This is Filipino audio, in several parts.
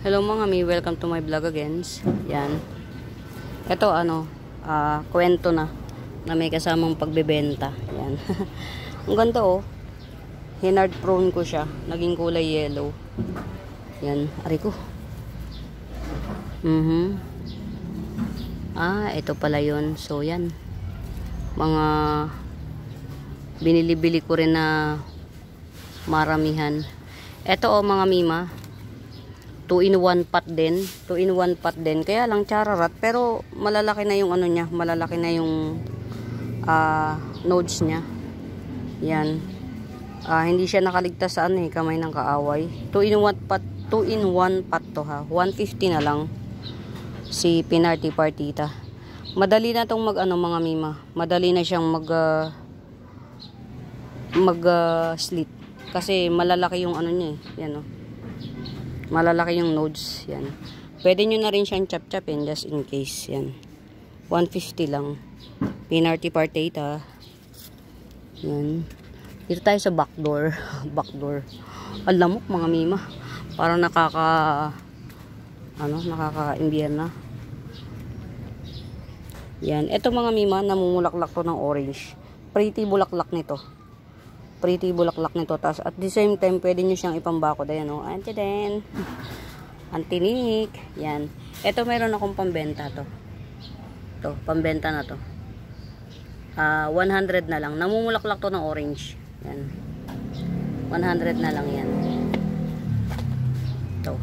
Hello mga mi, welcome to my vlog again. Yan. Ito kwento na may kasamang pagbebenta. Yan. Ang ganda oh. Hinard prone ko siya. Naging kulay yellow. Yan, ari ko. Ito pala yun. So yan. Mga binili-bili ko rin na maramihan. Ito oh mga mima. 2-in-1 pot din. 2-in-1 pot din. Kaya lang chararat. Pero malalaki na yung ano niya. Malalaki na yung nodes niya. Yan. Hindi siya nakaligtas sa kamay ng kaaway. 2-in-1 pot. 2-in-1 pot to ha. 150 na lang. Si Pinarty Partita. Madali na tong mga mima. Madali na siyang slit. Kasi malalaki yung niya eh. Yan oh. Malalaki yung nodes. Yan. Pwede nyo na rin siyang chop-chopin just in case. Yan. 150 lang. Pinarty Partita. Yan. Dito tayo sa backdoor. Backdoor. Ang lamok mga mima. Parang nakaka-imbierna. Yan. Ito mga mima, namumulaklak to ng orange. Pretty bulaklak nito. Pretty bulaklak nito. Tapos at the same time, pwede nyo siyang ipambakod. Ayan o. Antiden. Antinik. Yan. Ito meron akong pambenta to. To. Pambenta na to. 100 na lang. Namumulaklak to ng orange. Yan. 100 na lang yan. To.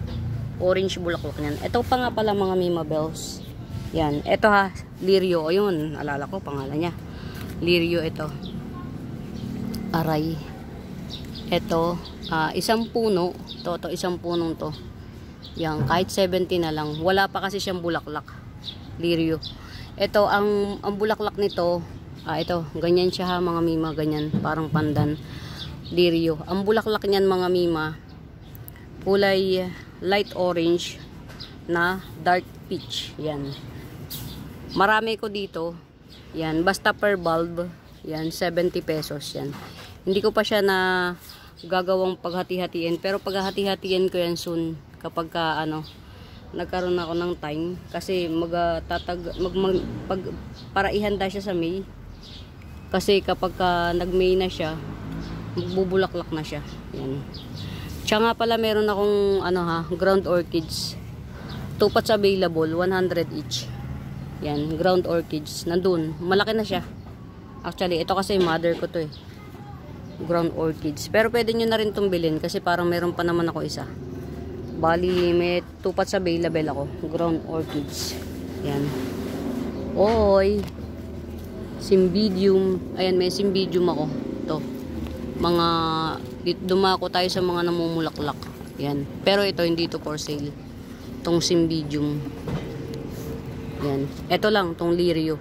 Orange bulaklak yan. Ito pa nga pala mga Mima Bells. Yan. Ito ha. Lirio. Ayun. Alala ko pangalan niya. Lirio ito. Aray. Ito, isang puno. To, isang punong to. Yan, kahit 70 na lang. Wala pa kasi siyang bulaklak. Lirio. Ito, ang bulaklak nito, ito, ganyan siya ha, mga mima, ganyan. Parang pandan. Lirio. Ang bulaklak niyan, mga mima, kulay light orange na dark peach. Yan. Marami ko dito. Yan, basta per bulb. Yan, 70 pesos yan. Hindi ko pa siya na gagawang paghati-hatiin. Pero paghati-hatiin ko yan soon. Kapag nagkaroon ako ng time. Kasi para ihanda siya sa May. Kasi kapag nag-May na siya, magbubulaklak na siya. Yan. Tsaka nga pala meron akong ground orchids. 2 pots available, 100 each. Yan, ground orchids. Nandun, malaki na siya. Actually, ito kasi mother ko to eh. Ground orchids. Pero pwede nyo na rin itong bilhin kasi parang meron pa naman ako isa. Bali, may 2 pots available ako. Ground orchids. Yan. Oy. Cymbidium. Ayan, may cymbidium ako. Ito. Dumako tayo sa mga namumulaklak. Yan. Pero ito, hindi ito for sale. Itong cymbidium. Yan. Ito lang, itong lirio.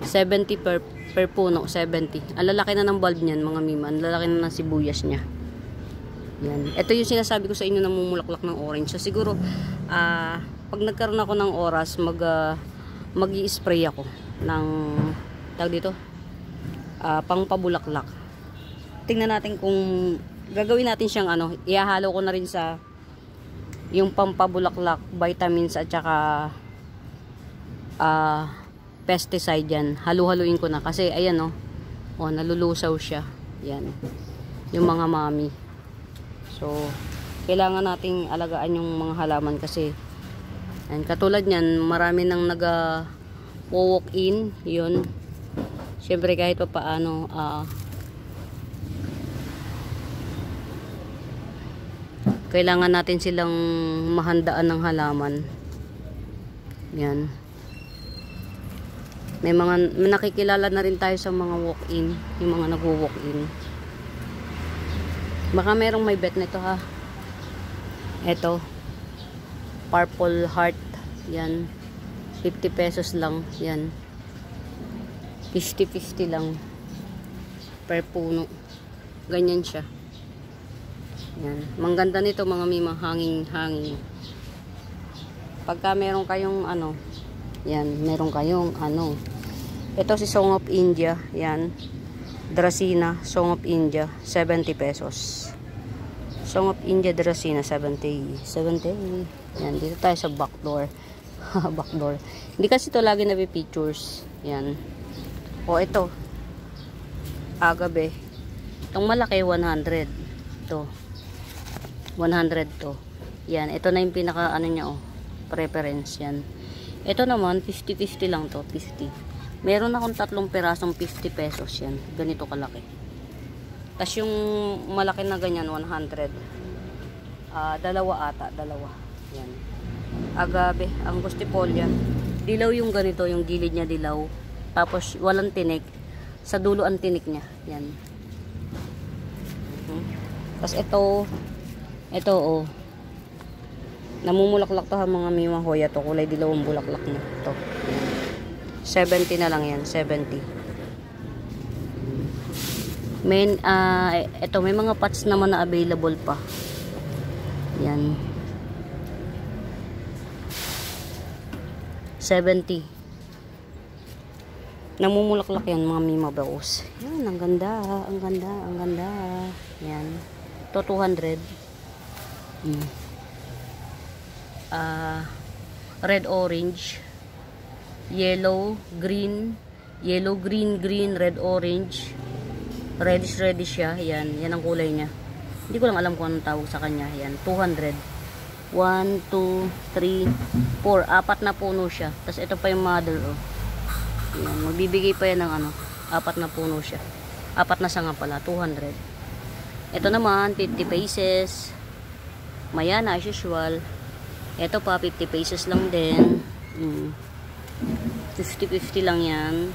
70 per puno, 70. Ang lalaki na ng bulb niyan, mga mima. Ang lalaki na ng sibuyas niya. Yan. Ito yung sinasabi ko sa inyo na mumulaklak ng orange. So siguro, pag nagkaroon ako ng oras, mag-i-spray ako ng, tawag dito, pangpabulaklak. Tingnan natin kung gagawin natin siyang ihahalo ko na rin sa yung pampabulaklak, vitamins at saka pesticide yan. Halu-haluin ko na kasi ayan nalulusaw siya. Yan. Yung mga mami. So, kailangan nating alagaan yung mga halaman kasi katulad niyan, marami nang walk in, yun. Syempre kahit pa paano kailangan natin silang mahandaan ng halaman. Yan. May nakikilala na rin tayo sa mga walk-in, yung mga nag-walk-in. Baka merong may bet nito ha. Ito. Purple heart. Yan. 50 pesos lang. Yan. 50-50 lang. Per puno. Ganyan siya. Yan. Mangganda nito mga mima. Hanging. Pagka meron kayong yan, meron kayong ito si Song of India, yan. Dracena, Song of India, 70 pesos. Song of India Dracena 70. 70. Yan, dito tayo sa backdoor. Backdoor. Hindi kasi ito lagi na-pictures. Yan. O ito. Agave. Itong malaki 100. Ito. 100 to. Yan, ito na yung pinaka ano niya preference yan. Ito naman 50-50 lang to, 50. Meron akong 3 pirasong 50 pesos yan. Ganito kalaki. Tas yung malaki na ganyan 100. Dalawa ata, dalawa. Yan. Agave, angustifolia. Dilaw yung ganito, yung gilid niya dilaw. Tapos walang tinik. Sa dulo ang tinik niya. Yan. Tas ito namumulaklak to ha mga Mima Hoya to. Kulay dilaw ang bulaklak niya. Ito. 70 na lang yan, 70. Ito may mga pots naman na available pa. Yan. 70. Namumulaklak yan mga Mima Bells. Yan, ang ganda, ang ganda, ang ganda. Yan. Ito 200. Red orange, yellow green, green, red orange, reddish siya. Yan ang kulay niya. Hindi ko lang alam kung anong tawag sa kanya. Yan, 200. 1, 2, 3, 4. 4 na puno siya. Tapos ito pa yung mother Yan, magbibigay pa yan ng 4 na puno siya. 4 na sanga pala, 200. Ito naman 50 pesos. Mayana as usual. Ito pa 50 pesos lang din. 50-50 lang yan.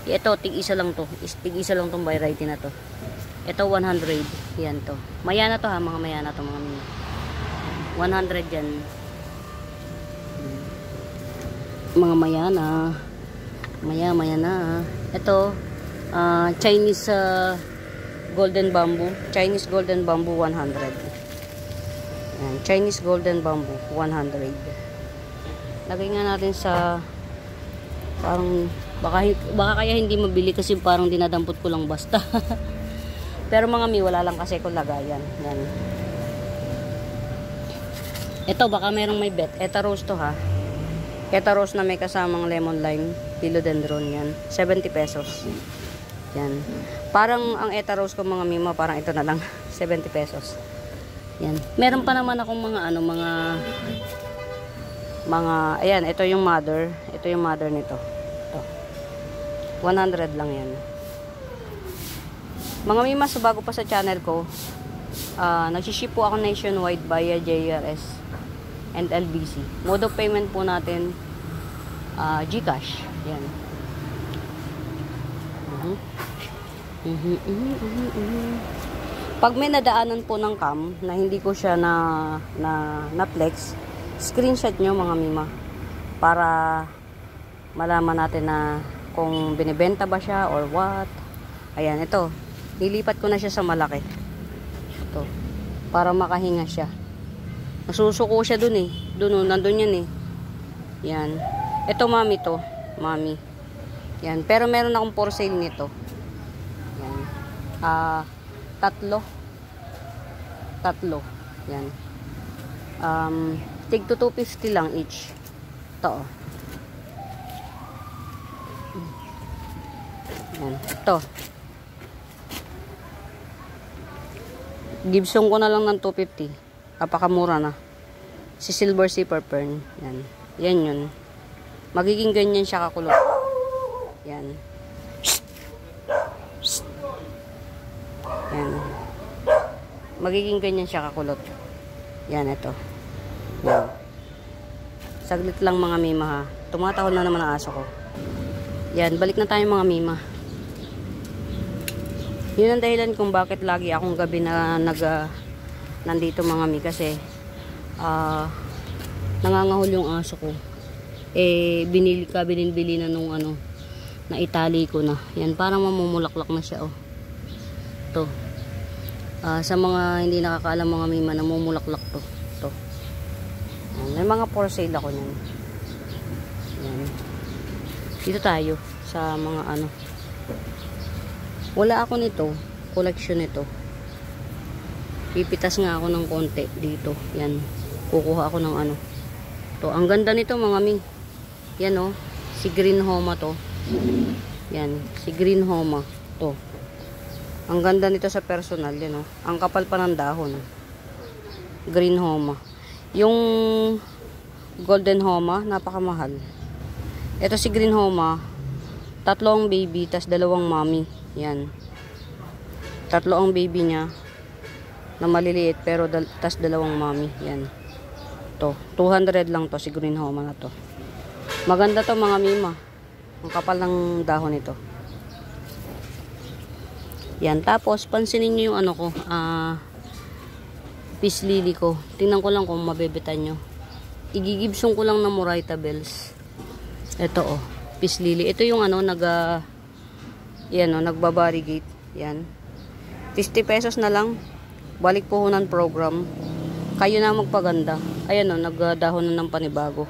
Ito, tig-isa lang to. Tig-isa lang tong variety na to. Ito, 100. Yan to. Mayana to ha, mga mayana to, mga Mima. 100 yan. Mga mayana. Mayana. Ito, Chinese golden bamboo. Chinese golden bamboo, 100. Yan. Chinese golden bamboo, 100. Lagay nga natin sa parang baka kaya hindi mabili kasi parang dinadampot ko lang basta. Pero mga Mi, wala lang kasi ko lagayan. Yan. Ito baka merong may bet. Eta rose to ha. Eta rose na may kasamang lemon lime, philodendron yan. 70 pesos. Yan. Parang ang eta rose ko mga Mima, parang ito na lang. 70 pesos. Yan. Meron pa naman akong mga ayan, ito yung mother. Ito yung mother nito. 100 lang yan. Mga Mima, so bago pa sa channel ko, nagsiship po ako nationwide via JRS and LBC. Mode of payment po natin, GCash. Yan. Pag may nadaanan po ng cam na hindi ko siya na flex, screenshot nyo mga Mima para malaman natin na kung binibenta ba siya or what. Ayan, ito. Nilipat ko na siya sa malaki. Ito. Para makahinga siya. Nasusuko siya dun eh. Nandun yan eh. Yan. Ito mami to. Mami. Yan. Pero meron akong for sale nito. Yan. 3. Yan. Tig to 250 lang each. Ito. Yan. Ito. Gibson ko na lang ng 250. Napakamura na. Si Silver Zipper Fern. Yan. Yan yun. Magiging ganyan siya kakulot. Yan. Yan. Magiging ganyan siya kakulot. Yan, ito. Yan. Saglit lang mga Mima ha. Tumatahol na naman ang aso ko. Yan. Balik na tayo mga Mima. Yun ang dahilan kung bakit lagi akong gabi na nandito mga Mi kasi nangangahol yung aso ko. Binili na nung na itali ko na. Yan, parang mamumulaklak na siya Ito. Sa mga hindi nakakaalam mga Mima, namumulaklak to. Ito. May mga for sale ako niyan. Yan. Dito tayo sa mga wala ako nito, collection nito. Pipitas nga ako ng konti dito. Yan. Kukuha ako ng ano. To, ang ganda nito mga mi. Yan oh. Si Green Homa to. Yan. Si Green Homa. To. Ang ganda nito sa personal. Yan oh. Ang kapal pa ng dahon. Green Homa. Yung Golden Homa, napakamahal. Ito si Green Homa. 3 ang baby, tas 2 mommy. Yan. 3 ang baby niya na maliliit pero tas 2 mommy. Yan. To, 200 lang to si Green Homa na to. Maganda to mga mima. Ang kapal ng dahon nito. Yan, tapos pansinin niyo yung ano ko, peace lily ko. Tingnan ko lang kung mabebetan nyo. Igigibsong ko lang ng Moraita bells. Ito oh, peace lily. Ito yung ano yan oh, nagbabarigate. Yan. 50 pesos na lang. Balik puhunan program. Kayo na magpaganda. Ayan oh, nagdahon na ng panibago.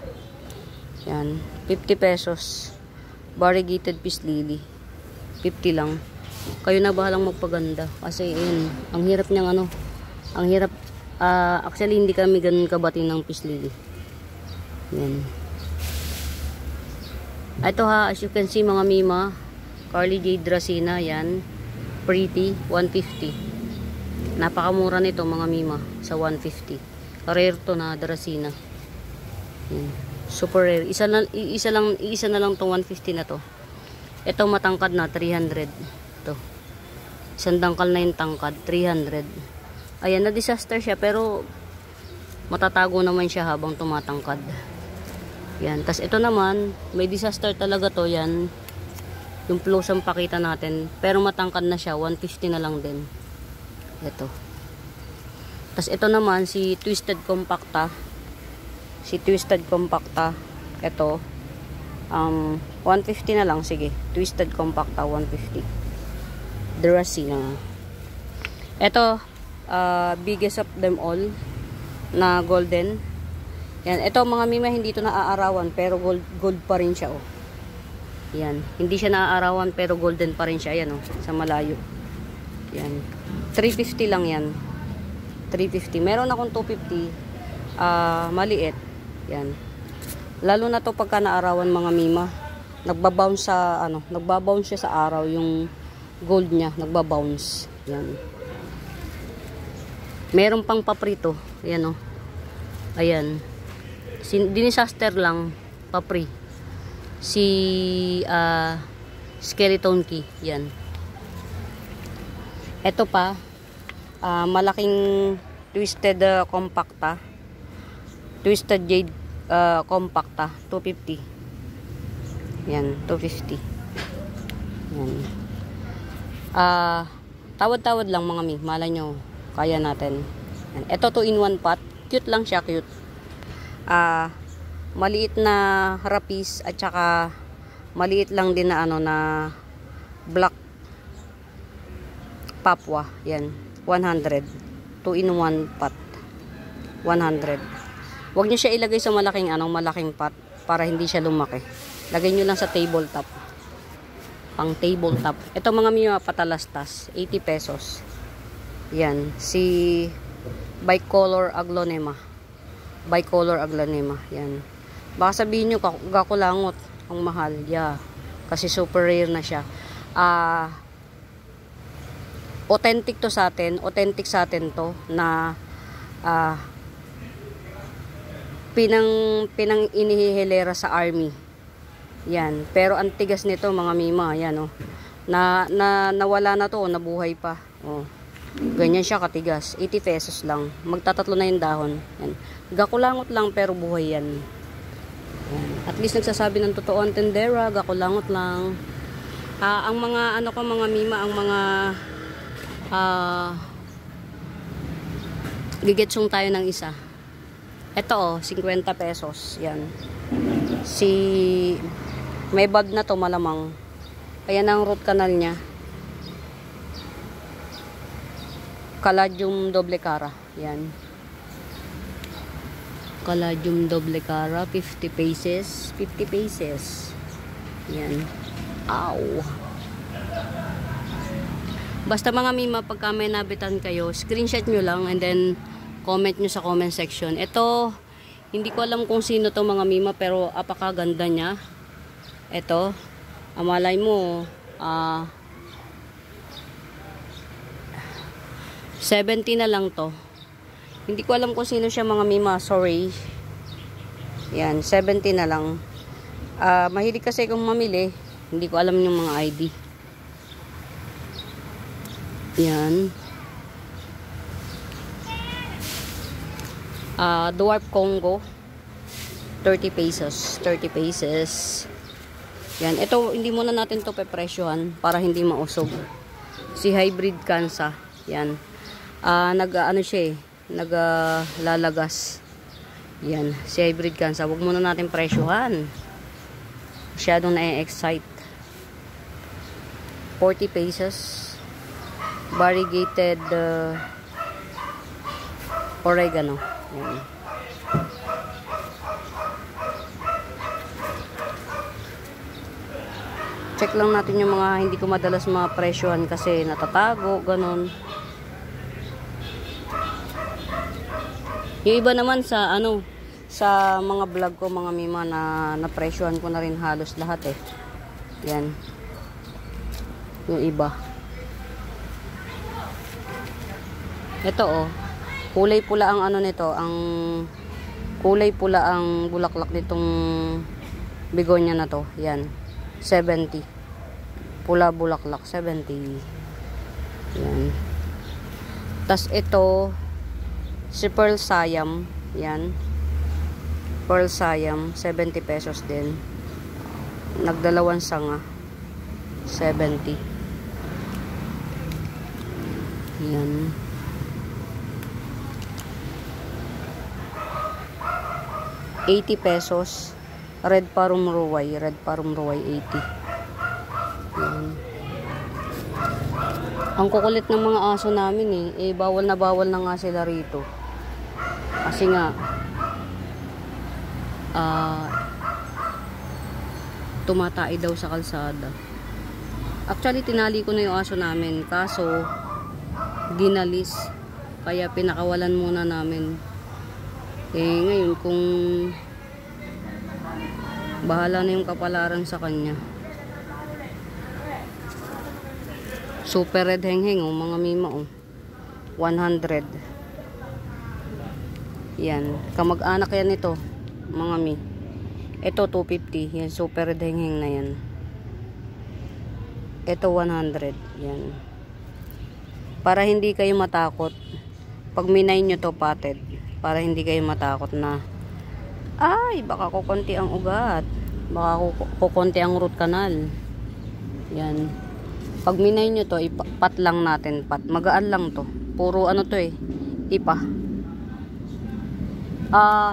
Yan, 50 pesos. Variegated peace lily. 50 lang. Kayo na bahalang magpaganda. Kasi yun, ang hirap niyang ano. Ang hirap. Actually, hindi kami ganun kabati ng peace lily. Yan. Ito ha, as you can see mga mima. Carly J. Dracena. Yan. Pretty. 150. Napakamura nito mga mima. Sa 150. Rare to na Dracena. Yan. Super rare. Isa na lang tong 150 na to. Ito matangkad na 300. Ito. Isang dangkal na yung tangkad 300. Ayan, na disaster siya pero matatago naman siya habang tumatangkad. Yan. Tas ito naman, may disaster talaga to. Yan. Yung close ang pakita natin. Pero matangkad na siya. 150 na lang din. Ito. Tas ito naman si Twisted Compacta. Si Twisted Compacta. Ito. 150 na lang. Sige. Twisted Compacta 150. Dracena. Ito. Biggest of them all. Na golden. Yan. Ito mga mima hindi ito naaarawan. Pero gold pa rin siya. Oh. Yan. Hindi siya naaarawan. Pero golden pa rin siya. Yan. Oh. Sa malayo. Yan. 350 lang yan. 350. Meron akong 250. Maliit. Yan. Lalo na to pagka naarawan mga mima. Nagbabounce sa ano, nagbabounce siya sa araw yung gold niya, nagbabounce. Yan. Meron pang paprito. Ayan oh. Ayan. Dinisaster lang papri. Si skeleton key. Yan. Ito pa malaking twisted compacta. Twisted jade compacta 250. Yan, 250. Yan. Tawad-tawad lang mga mi. Malay nyo, kaya natin. Yan. Ito 2-in-1 pot. Cute lang siya, cute. Maliit na rapis at saka maliit lang din na ano na black papwa. Yan, 100. 2-in-1 pot. 100. Huwag niyo siya ilagay sa malaking malaking pot para hindi siya lumaki. Lagay niyo lang sa tabletop. Pang tabletop. Ito mga miya patalastas, 80 pesos. Yan, si bicolor aglonema. Bicolor aglonema, yan. Baka sabihin niyo gakulangot ang mahal. Yeah. Kasi super rare na siya. Authentic to sa atin, authentic sa atin to na pinang inihihilera sa army. Yan. Pero ang tigas nito mga mima. Yan oh. Nawala na to. Nabuhay pa. Oh. Ganyan siya katigas. 80 pesos lang. Magtatatlo na yung dahon. Yan. Gakulangot lang pero buhay yan. Yan. At least nagsasabi ng totoo ang tendera. Gakulangot lang. Ang mga ano ko mga mima. Ang mga gigetsong tayo ng isa. Ito oh, 50 pesos. Yan. Si may bag na to malamang. Ayan ang root canal niya. Caladium doble cara. Yan. Caladium doble cara. 50 pesos. 50 pesos. Yan. Ow. Basta mga mima, pagka may nabitan kayo, screenshot nyo lang and then comment nyo sa comment section. Ito, hindi ko alam kung sino to mga mima, pero apakaganda niya. Ito, amalay mo, 70 na lang to. Hindi ko alam kung sino siya mga mima, sorry. Yan, 70 na lang. Mahilig kasi kung mamili, hindi ko alam yung mga ID. Yan. Dwarf Congo. 30 pesos. 30 pesos. Yan. Ito, hindi muna natin to pepresyohan para hindi mausog. Si Hybrid Kansa. Yan. Ano siya eh. Lalagas. Yan. Si Hybrid Kansa. Huwag muna natin presyohan. Masyadong na-excite. 40 pesos. Variegated oregano. Yan. Check lang natin yung mga hindi ko madalas ma-presyohan kasi natatago, ganun. Yung iba naman sa sa mga vlog ko mga mima na na-presyohan ko na rin halos lahat eh. Yan. Yung iba. Ito oh, kulay pula ang nito, ang kulay pula ang bulaklak nitong begonia na to. Yan, 70. Pula bulaklak, 70. Yan. Tas ito, si Pearl Siam. Yan. Pearl Siam, 70 pesos din. Nagdalawang sanga. 70. Yan. 80 pesos. Red Parum Ruway. Red Parum Ruway 80. Yan. Ang kukulit ng mga aso namin eh. Bawal na nga sila rito. Kasi nga tumatai daw sa kalsada. Actually, tinali ko na yung aso namin. Kaso, ginalis. Kaya pinakawalan muna namin. Ngayon kung bahala na yung kapalaran sa kanya. Super red hengheng oh, mga mima oh. 100. Yan, kamag-anak yan ito, mga mi. Ito 250, yan super red hengheng na yan. Ito 100, yan. Para hindi kayo matakot. Pag minay nyo to patted, para hindi kayo matakot na ay, baka kukunti ang ugat, baka kukunti ang root canal. Yan. Pag minay nyo to, ipat lang natin, pat. Magaan lang to. Puro to eh, ipa.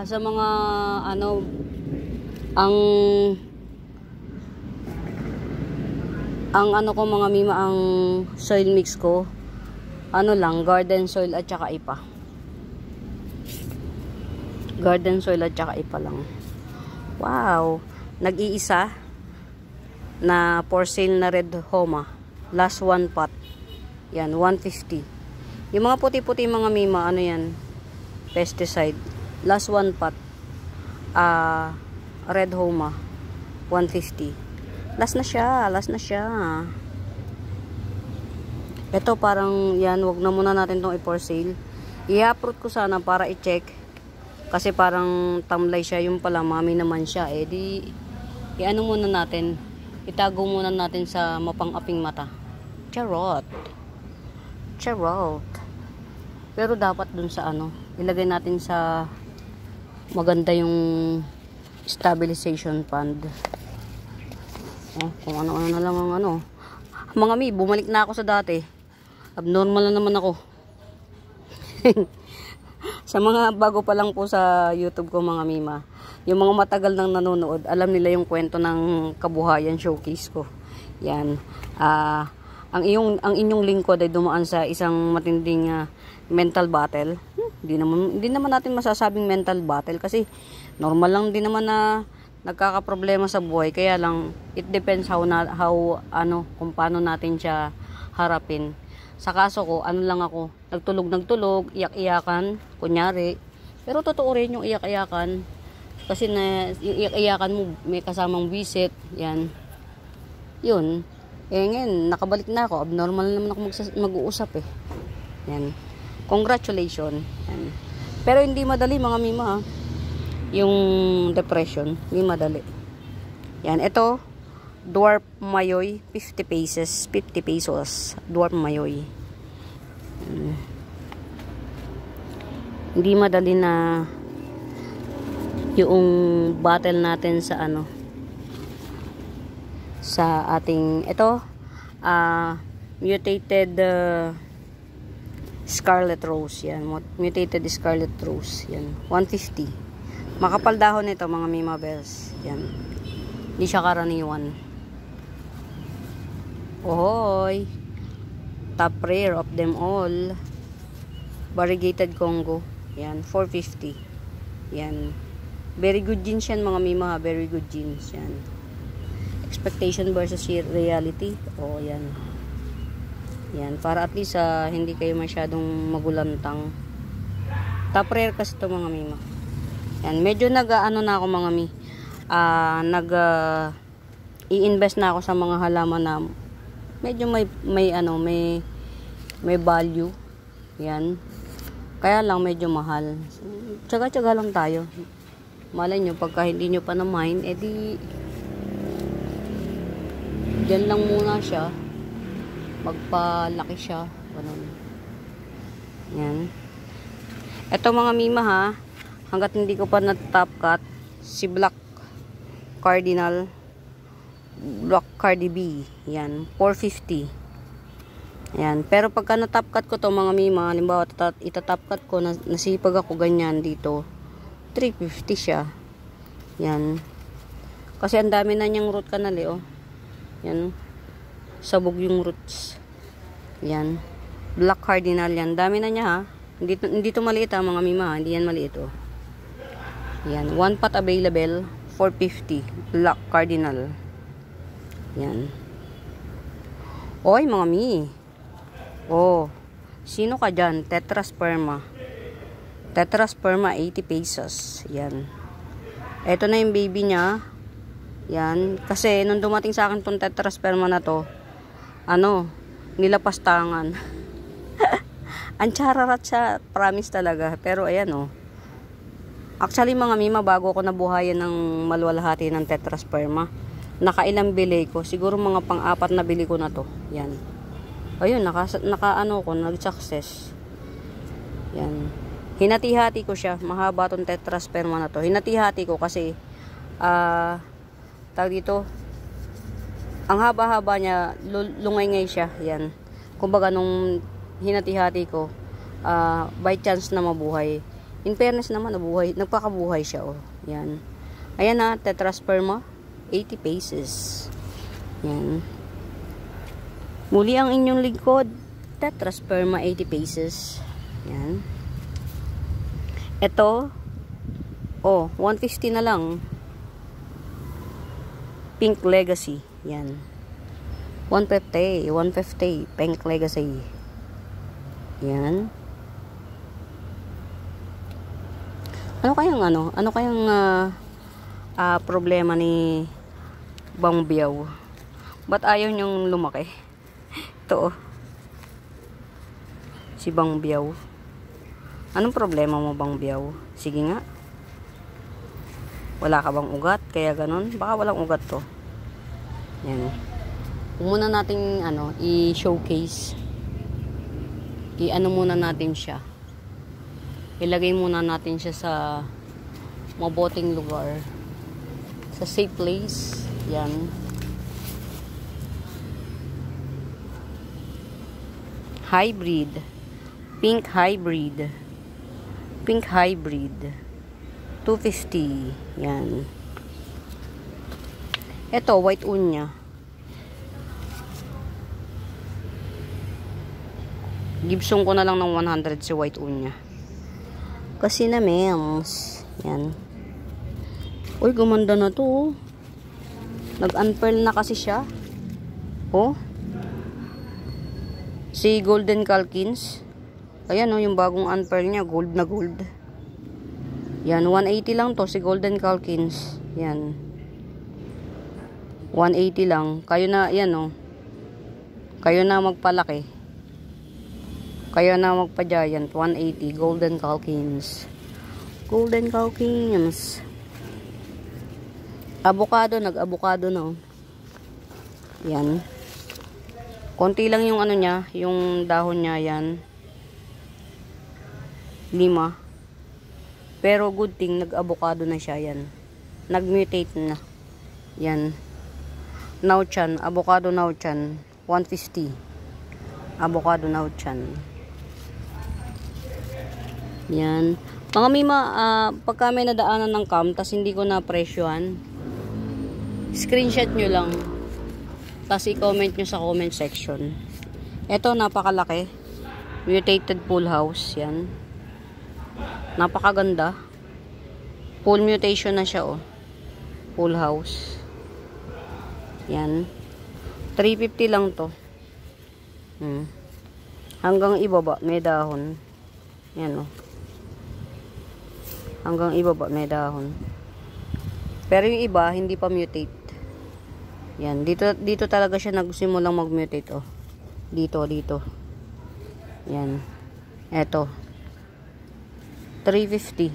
Sa mga ang ko mga mima, ang soil mix ko, lang, garden soil at saka ipa. Garden soil at saka ipa lang. Wow, nag-iisa na for sale na red homa. Last one pot. Yan, 150. Yung mga puti-puti mga mima, yan? Pesticide. Last one pot. Red homa. 150. Last na siya. Ito parang, yan, wag na muna natin tong i-for sale. I-upload ko sana para i-check. Kasi parang tamlay siya, yung pala mami naman siya. I-ano muna natin. Itago muna natin sa mapang-aping mata. Charot. Pero dapat dun sa ilagay natin sa maganda yung stabilization fund. Kung ano-ano na lang ang Mga mi, bumalik na ako sa dati. Abnormal na naman ako. Sa mga bago pa lang po sa YouTube ko mga mima, yung mga matagal nang nanonood, alam nila yung kwento ng kabuhayan showcase ko. Yan. Ang inyong lingkod ay dumaan sa isang matinding mental battle. Hindi naman natin masasabing mental battle kasi normal lang din naman na nagkakaproblema sa buhay. Kaya lang it depends kung paano natin siya harapin. Sa kaso ko, ano lang ako, nagtulog, iyak-iyakan, kunyari. Pero totoo rin yung iyak-iyakan. Kasi na, yung iyak-iyakan mo, may kasamang visit, yan. Yun. Ngayon, nakabalik na ako. Abnormal naman ako mag-uusap eh. Yan. Congratulations. Yan. Pero hindi madali mga mima ha. Yung depression, hindi madali. Yan, ito Dwarf Mayoy, 50 pesos. Dwarf Mayoy. Hindi madali na yung battle natin sa ano, sa ating ito mutated Scarlet Rose. Yan, mutated Scarlet Rose. Yan, 150. Makapal dahon nito mga Mima Bells. Yan, hindi siya karaniwan. Ohoy, top rare of them all, variegated Congo. Yan, 450. Yan, very good jeans yan mga Mima, very good jeans yan. Expectation versus reality. Oh, yan. Yan, para at least hindi kayo masyadong magulantang. Top rare kasi ito mga Mima. Yan, medyo nag-ano na ako mga mi. I-invest na ako sa mga halaman na medyo may value. Yan. Kaya lang medyo mahal. Tsaga-tsaga lang tayo. Malay nyo, pagka hindi nyo pa na-mine, edi dyan lang muna siya. Magpalaki siya. Ganun. Yan. Ito mga Mima ha, hanggat hindi ko pa na-top cut, si Black Cardinal, Black Cardi B. Yan, 450. Yan. Pero pagka na-top cut ko to mga Mima, halimbawa ita-top cut ko, nasipag ako ganyan dito, 350 siya. Yan. Kasi ang dami na niyang root canal eh, oh. Yan. Sabog yung roots. Yan. Black Cardinal yan. Dami na niya ha. Hindi to maliit ha mga Mima. Hindi yan maliit oh. Yan. One pot available. 450. Black Cardinal. Yan. Oy mga Mi. Oh. Sino ka dyan? Tetrasperma. Tetrasperma 80 pesos. Yan. Ito na yung baby niya. Yan. Kasi nung dumating sa akin tong tetrasperma na to, nilapastangan. Ang chararat siya, promise talaga. Pero ayan oh. Actually mga Mima, bago ako nabuhayan ng malwalhati ng tetrasperma, nakailang bili ko. Siguro mga pang-apat na bili ko na to. Yan. Ayun, nag-success. Yan. Hinati-hati ko siya. Mahaba tong tetrasperma na to. Hinati-hati ko kasi tawag dito, ang haba-haba niya, lungay-ngay siya. Yan. Kumbaga nung hinati-hati ko, by chance na mabuhay. In fairness naman, nagpakabuhay siya. Oh. Yan. Ayan na, tetrasperma, 80 pesos. Yan. Muli ang inyong lingkod, tetrasperma, 80 pesos. Yan. Ito, 150 na lang. Pink Legacy. Yan. 150. Pink Legacy. Yan. Ano kayang problema ni Bang Biyaw? Ba't ayaw niyong lumaki? Ito oh. Si Bang Biyaw. Anong problema mo Bang Biyaw? Sige nga. Wala ka bang ugat? Kaya ganun? Baka walang ugat to. Yan. Muna nating i-showcase. Muna natin siya. Ilagay muna natin siya sa mabuting lugar. Sa safe place. Yan. Hybrid. Pink hybrid. 250. Yan. Ito, white unya. Gibson ko na lang ng 100 si white unya. Kasi na mems. Yan. Uy, gumanda na to. Nag-unpearl na kasi siya. Oh. Si Golden Calkins. Ayan o, yung bagong unpearl niya. Gold na gold. Yan, 180 lang to si Golden Calkins. Yan. 180 lang. Kayo na, yan o. Kayo na magpalaki. Kayo na magpa-giant. 180. Golden Calkins. Golden Calkins. Avocado. Nag-avocado na o. Yan. Konti lang yung ano niya. Yung dahon niya yan. 5. Pero good thing, nag-avocado na siya, yan. Nag-mutate na. Yan. Nauchan, avocado Nauchan, 150. Avocado Nauchan. Yan. Mga mima, pagka may nadaanan ng cam, tas hindi ko na presyohan, screenshot nyo lang. Tas i-comment nyo sa comment section. Ito, napakalaki. Mutated full house, yan. Napakaganda. Full mutation na siya, oh. Full house. Yan. 350 lang to. Hanggang ibaba, may dahon. Yan, oh. Hanggang ibaba, may dahon. Pero yung iba, hindi pa mutate. Yan. Dito talaga siya nagsimulang mag-mutate, oh. Dito. Yan. Eto. 350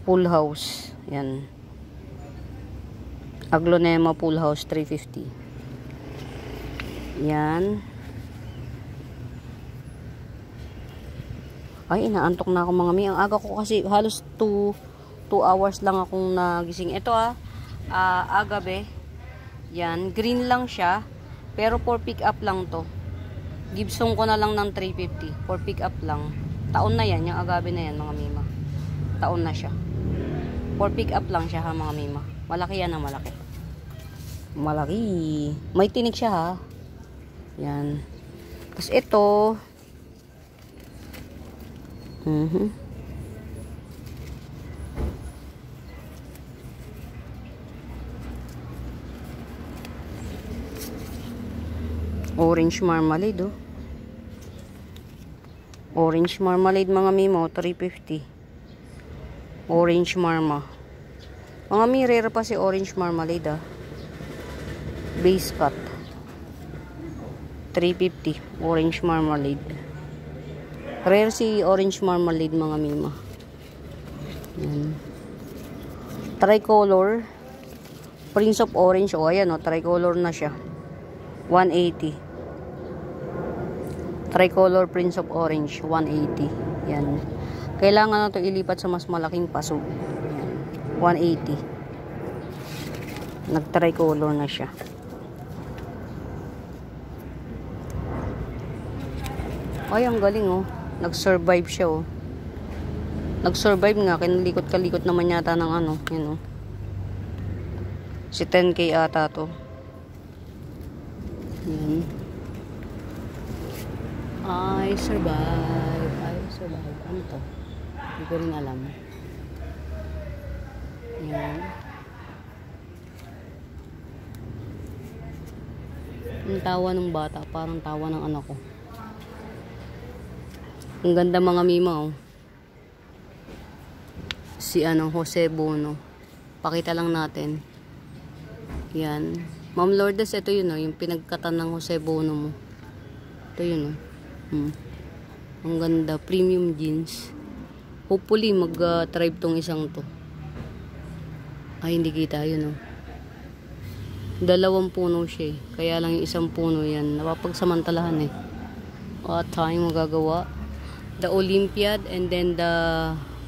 full house. Yan. Aglonema full house 350. Yan. Ay, inaantok na ako mga mi. Ang aga ko kasi halos 2 hours lang akong nagising. Ito agabe. Yan, green lang siya. Pero for pick up lang to. Gibson ko na lang ng 350 for pick up lang. Taon na yan, yung agave na yan mga mima. Taon na siya. For pick up lang siya ha mga mima. Malaki yan ang malaki. Malaki. May tinik siya ha. Yan. Tapos ito. Orange marmalade oh. Orange marmalade mga mimo, 350. Orange marma. Mga mi, rare pa si orange marmalade Base cut. 350. Orange marmalade. Rare si orange marmalade mga mima. Yan. Tricolor. Prince of Orange. O, ayan o, tricolor na siya. 180. Tricolor Prince of Orange 180. Yan. Kailangan na ito ilipat sa mas malaking paso. Yan. 180. Nag-tricolor na siya. Ay, ang galing oh. Nag-survive siya oh. Nag-survive nga. Kinalikot-kalikot naman yata ng ano. Yan oh. Si 10K ata to. Yan. I survive. Ano to? Hindi ko rin alam. Yan. Ang tawa ng bata. Parang tawa ng anak ko. Ang ganda mga mima oh. Si Jose Bono. Pakita lang natin. Yan. Ma'am Lourdes, ito yun oh. Yung pinagkatan ng Jose Bono mo. Ito yun oh. Ang ganda, premium jeans. Hopefully mag-thrive tong isang to. Ay, hindi kita yun oh. 2 puno siya kaya lang yung isang puno yan napapagsamantalahan What time magagawa? The Olympiad and then the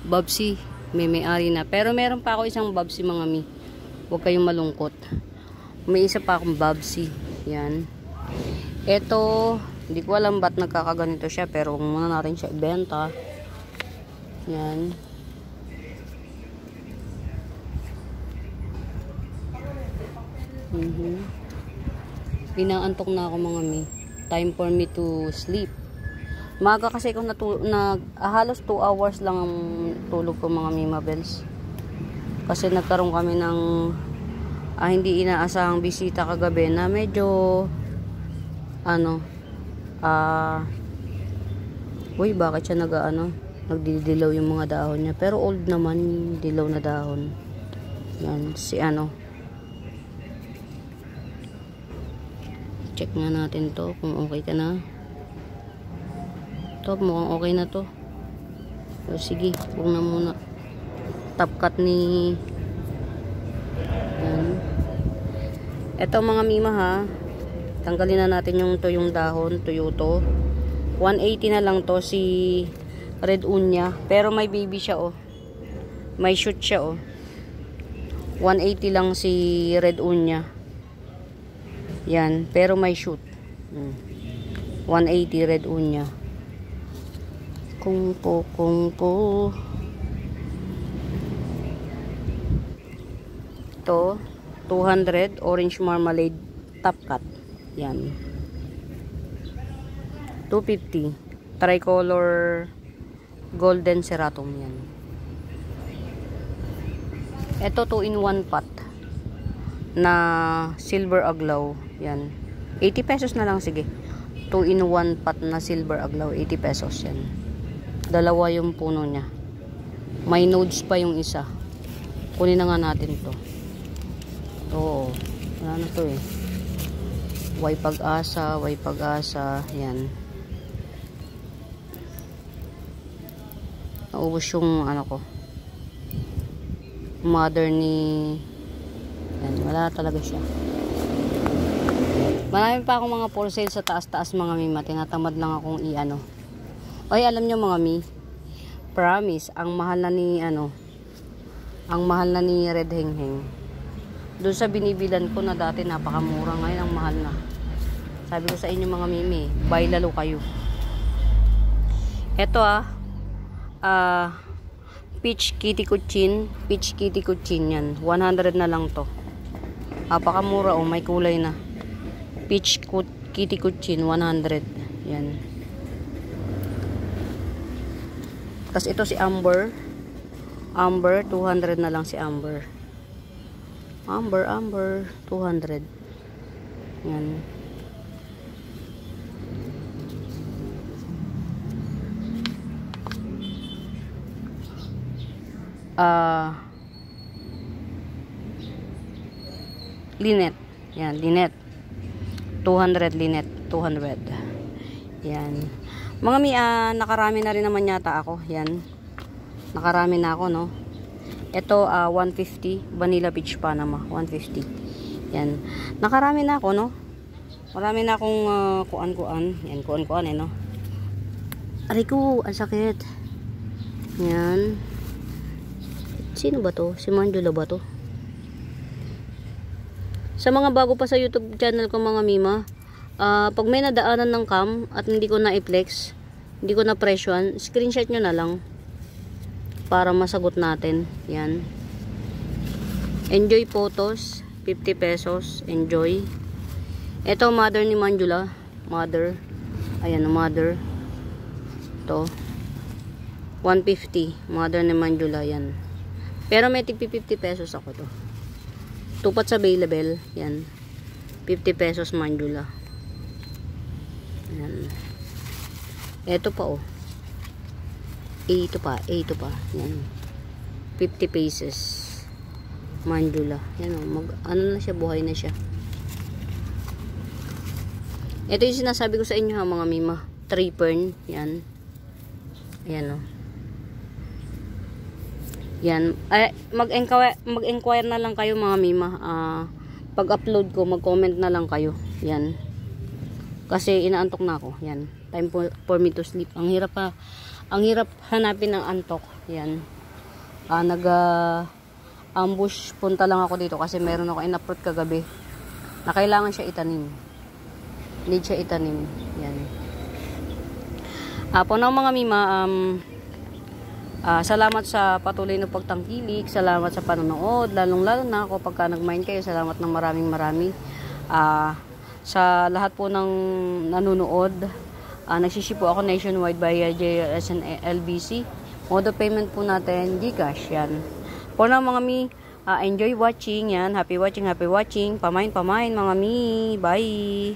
Babsi may-ari na, pero meron pa ako isang Babsi mga mi. Huwag kayong malungkot, may isa pa akong Babsi. Yan. Ito hindi ko alam ba't nagkakaganito siya, pero kung muna natin siya ibenta. Yan. Pinaantok na ako mga mi. Time for me to sleep. Maga kasi kung halos 2 hours lang ang tulog ko mga Mima Bells. Kasi nagkaroon kami ng hindi inaasahang bisita kagabi na medyo Uy, bakit siya nagdidilaw yung mga dahon niya. Pero old naman, dilaw na dahon. Yan, si check nga natin to kung okay ka na. To, mukhang okay na to. So, sige, huwag na muna. Top cut ni yan. Eto mga mima ha, tanggalin na natin yung tuyong dahon, tuyo to. 180 na lang to si Red Unya, pero may baby siya oh. May shoot siya oh. 180 lang si Red Unya. Yan, pero may shoot. 180 Red Unya. Kung po. Ito, 200 orange marmalade top cut. Yan. 250 tricolor golden ceratum yan. Ito 2-in-1 pot na silver aglaw. Yan. 80 pesos na lang, sige. 2-in-1 pot na silver aglaw, 80 pesos yan. Dalawa yung puno niya. May nodes pa yung isa. Kunin na nga natin to. Oo. Wala na to eh. Way pag-asa. Yan. Naubos yung ko. Mother ni yan, wala talaga siya. Marami pa akong mga for sale sa taas-taas mga mima. Tinatamad lang akong Oy, alam nyo mga mi, promise, ang mahal na ni Red Hengheng. Doon sa binibilan ko na dati napakamura, ngayon ang mahal na. Sabi ko sa inyo mga mimi, buy lalo kayo. Ito peach kitty kuchin yan. 100 na lang to. Napakamura oh, may kulay na. Peach kitty kuchin 100. Yan. Tapos ito si Amber. Amber 200 na lang si Amber. Amber 200. Yan. Linet. Yan, linet. 200 linet. 200. Yan. Mga mi, nakarami na rin naman yata ako. Yan. Nakarami na ako, no? Ito, 150. Vanilla Peach Panama. 150. Yan. Nakarami na ako, no? Marami na akong kuan-kuan. Yan, kuan-kuan no? Aray ko, ang sakit. Yan. Sino ba to? Si Manjula ba to? Sa mga bago pa sa YouTube channel ko mga mima, pag may nadaanan ng cam at hindi ko na i-flex, hindi ko na presyoan, screenshot nyo na lang para masagot natin. Yan. Enjoy photos, 50 pesos. Enjoy. Ito, mother ni Manjula. Mother. Ayan, mother. Ito. 150. Mother ni Manjula. Yan. Pero may tig 50 pesos ako to. Tupats available. Yan. 50 pesos Manjula. Yan. Ito pa oh. Ito pa. Yan. 50 pesos. Manjula. Yan oh. Ano na siya. Buhay na siya. Ito yung sinasabi ko sa inyo ha mga mima. 3 fern. Yan. Ayan oh. Yan. Mag-enquire na lang kayo mga mima. Pag-upload ko, mag-comment na lang kayo. Yan. Kasi inaantok na ako. Yan. Time for me to sleep. Ang hirap hanapin ng antok. Yan. Ambush punta lang ako dito kasi meron ako in-upload kagabi na kailangan siya itanim. Need siya itanim. Yan. Po na mga mima, salamat sa patuloy na pagtangkilik, salamat sa panonood, lalong-lalo na ako pagka nag-mind kayo, salamat ng marami. Sa lahat po ng nanonood, nagsiship po ako nationwide via JRS and LBC. Mode of payment po natin, GCash, yan. Po na mga mi, enjoy watching, yan. Happy watching. Pamain mga mi. Bye!